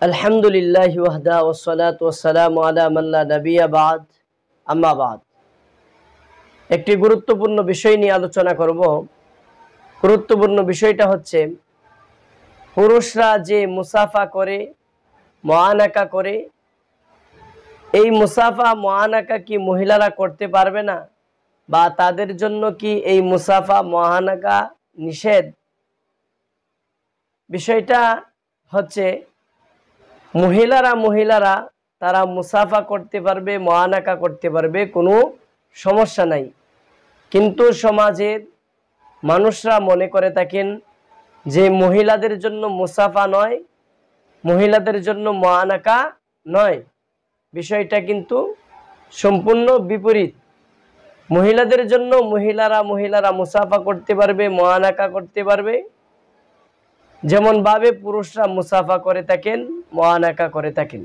আলহামদুলিল্লাহি ওয়াহদা ওয়াসসালাতু ওয়াসসালামু আলা মান লা নাবিয়্যা বা'দ আম্মা বা'দ। একটি গুরুত্বপূর্ণ বিষয় নিয়ে আলোচনা করব। গুরুত্বপূর্ণ বিষয়টা হচ্ছে পুরুষরা যে মুসাফা করে, মুআনাকা করে, এই মুসাফা মুআনাকা কি মহিলারা করতে পারবে না, বা তাদের জন্য কি এই মুসাফা মুআনাকা নিষেধ? বিষয়টা হচ্ছে মহিলারা তারা মুসাফা করতে পারবে, মুআনাকা করতে পারবে, কোনো সমস্যা নাই। কিন্তু সমাজের মানুষরা মনে করে থাকেন যে মহিলাদের জন্য মুসাফা নয়, মহিলাদের জন্য মুআনাকা নয়। বিষয়টা কিন্তু সম্পূর্ণ বিপরীত। মহিলাদের জন্য মহিলারা মুসাফা করতে পারবে, মুআনাকা করতে পারবে, যেমন ভাবে পুরুষরা মুসাফা করে থাকেন, মুআনাকা করে থাকেন।